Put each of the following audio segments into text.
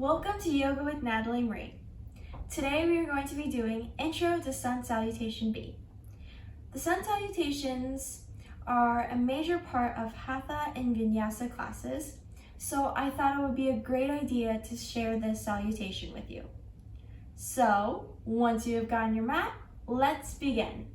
Welcome to Yoga with Natalie Marie. Today we are going to be doing Intro to Sun Salutation B. The Sun Salutations are a major part of Hatha and Vinyasa classes, so I thought it would be a great idea to share this salutation with you. So, once you have gotten your mat, let's begin.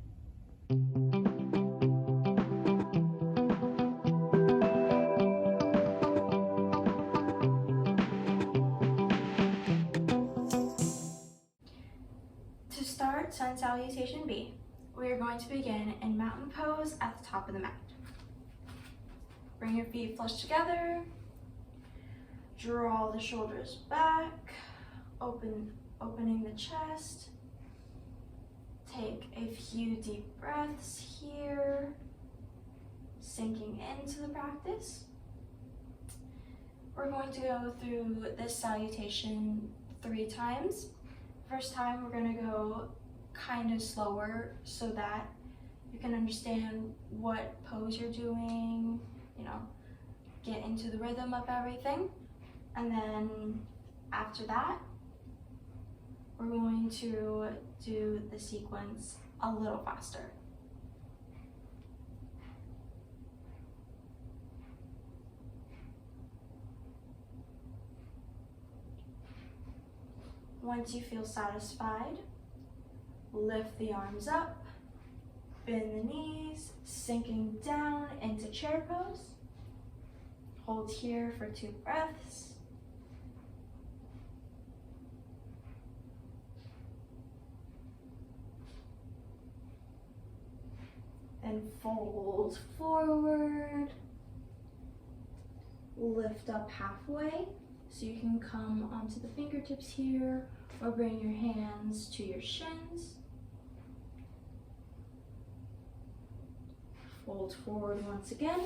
To start Sun Salutation B, we are going to begin in mountain pose at the top of the mat. Bring your feet flush together, draw the shoulders back, opening the chest. Take a few deep breaths here, sinking into the practice. We're going to go through this salutation 3 times. First time we're going to go kind of slower so that you can understand what pose you're doing, get into the rhythm of everything. And then after that, we're going to do the sequence a little faster. Once you feel satisfied, lift the arms up, bend the knees, sinking down into chair pose. Hold here for 2 breaths. And fold forward. Lift up halfway. So you can come onto the fingertips here or bring your hands to your shins. Fold forward once again,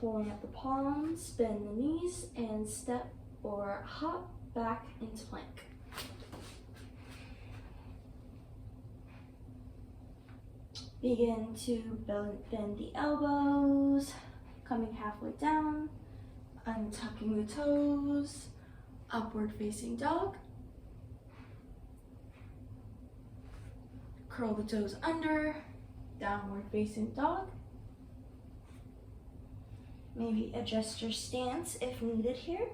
pulling up the palms, bend the knees, and step or hop back into plank. Begin to bend the elbows, coming halfway down. Untucking the toes, upward facing dog. Curl the toes under, downward facing dog. Maybe adjust your stance if needed here.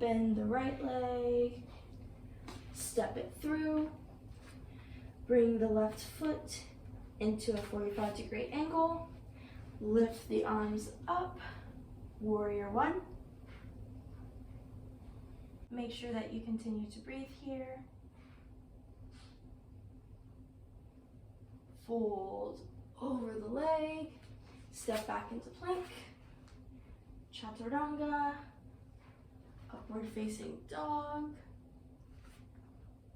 Bend the right leg, step it through. Bring the left foot into a 45-degree angle. Lift the arms up, warrior 1. Make sure that you continue to breathe here. Fold over the leg, step back into plank, chaturanga, upward facing dog,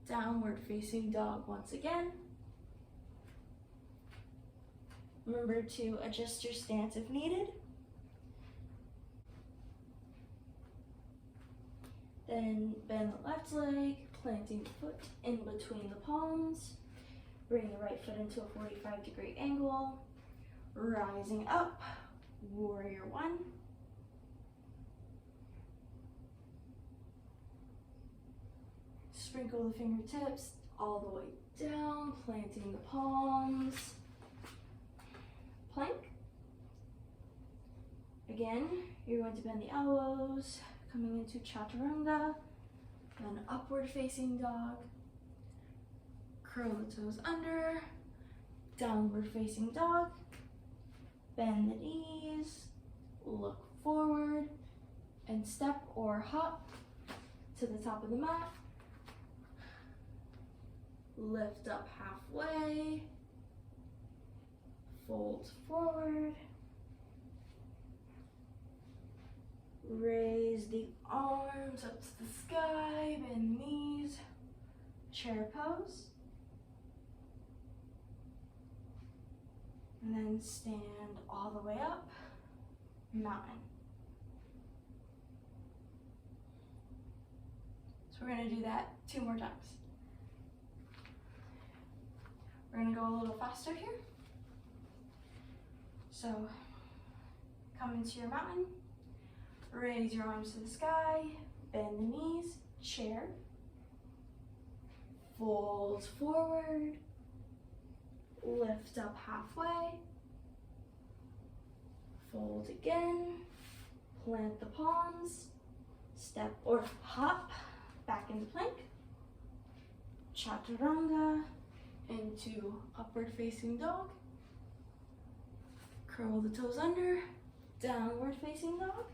downward facing dog once again. Remember to adjust your stance if needed. Then bend the left leg, planting the foot in between the palms. Bring the right foot into a 45-degree angle. Rising up, warrior 1. Sprinkle the fingertips all the way down, planting the palms. Plank. Again, you're going to bend the elbows, coming into chaturanga, then upward facing dog. Curl the toes under, downward facing dog. Bend the knees, look forward, and step or hop to the top of the mat. Lift up halfway. Fold forward, raise the arms up to the sky, bend the knees, chair pose, and then stand all the way up, mountain. So we're going to do that 2 more times. We're going to go a little faster here. So come into your mountain, Raise your arms to the sky, bend the knees, chair. Fold forward, lift up halfway, fold again, plant the palms, step or hop back into plank, chaturanga into upward facing dog, curl the toes under, downward facing dog,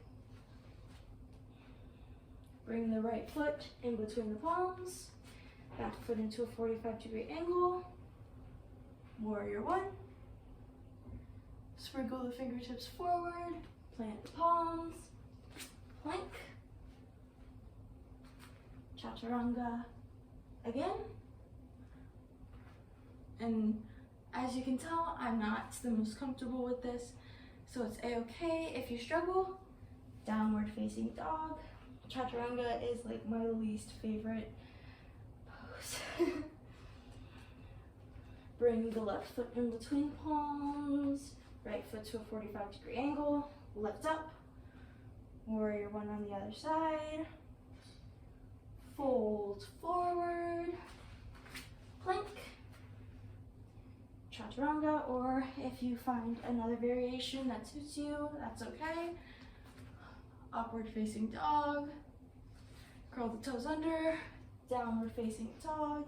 bring the right foot in between the palms, back foot into a 45-degree angle, warrior one, sprinkle the fingertips forward, plant the palms, plank, chaturanga again. And as you can tell, I'm not the most comfortable with this, so it's a-okay if you struggle. Downward facing dog. Chaturanga is like my least favorite pose. Bring the left foot in between palms, right foot to a 45-degree angle, lift up, warrior one on the other side, fold forward, plank, chaturanga, or if you find another variation that suits you, that's okay. Upward facing dog, curl the toes under, downward facing dog,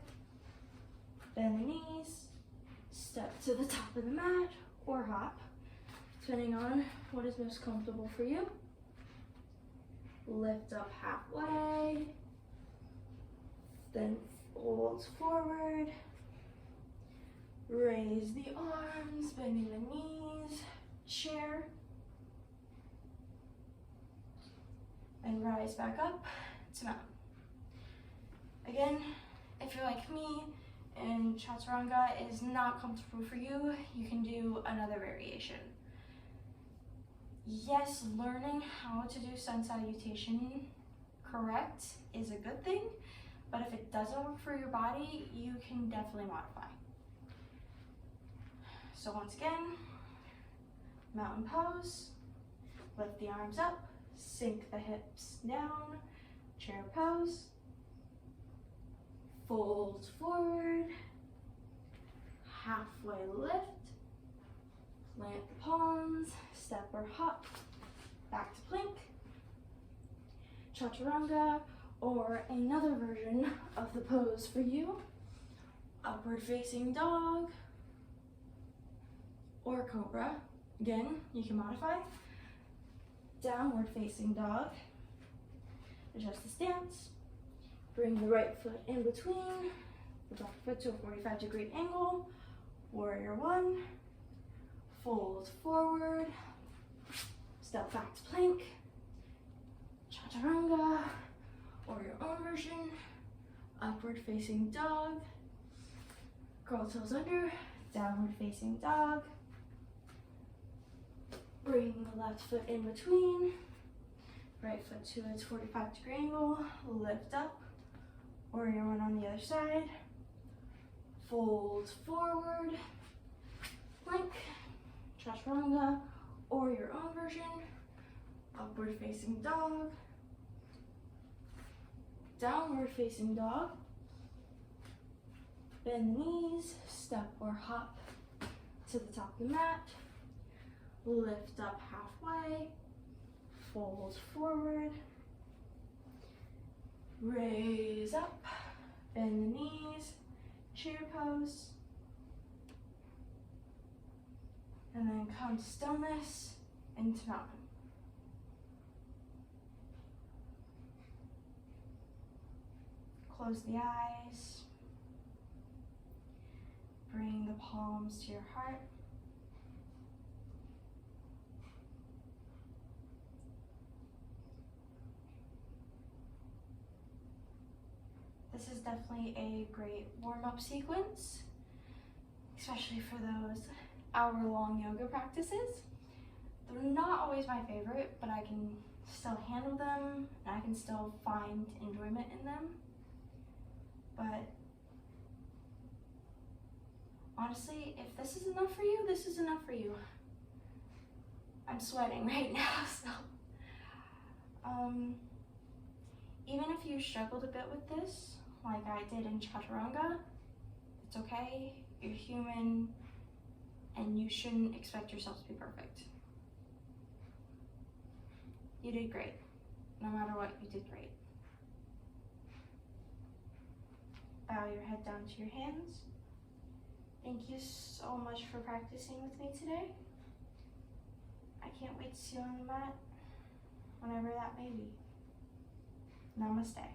bend the knees, step to the top of the mat or hop, depending on what is most comfortable for you. Lift up halfway, then fold forward, raise the arms, bending the knees, chair, and rise back up to mountain. Again, if you're like me and chaturanga is not comfortable for you, you can do another variation. Yes, learning how to do sun salutation correct is a good thing, but if it doesn't work for your body, you can definitely modify. So once again, mountain pose, lift the arms up, sink the hips down, chair pose, fold forward, halfway lift, plant the palms, step or hop, back to plank, chaturanga, or another version of the pose for you, upward facing dog, or cobra. Again, you can modify. Downward facing dog, adjust the stance, bring the right foot in between, the left foot to a 45-degree angle, warrior one, fold forward, step back to plank, chaturanga, or your own version, upward facing dog, curl toes under, downward facing dog, bring the left foot in between, right foot to its 45-degree angle, lift up, warrior one on the other side, fold forward, plank, chaturanga, or your own version, upward facing dog, downward facing dog, bend the knees, step or hop to the top of the mat, lift up halfway, fold forward, raise up, bend the knees, chair pose, and then come to stillness into mountain. Close the eyes, bring the palms to your heart. This is definitely a great warm-up sequence, especially for those hour-long yoga practices. They're not always my favorite, but I can still handle them, and I can still find enjoyment in them. But honestly, if this is enough for you, this is enough for you. I'm sweating right now, so Even if you struggled a bit with this, like I did in Chaturanga, it's okay, you're human, and you shouldn't expect yourself to be perfect. You did great. No matter what, you did great. Bow your head down to your hands. Thank you so much for practicing with me today. I can't wait to see you on the mat, whenever that may be. Namaste.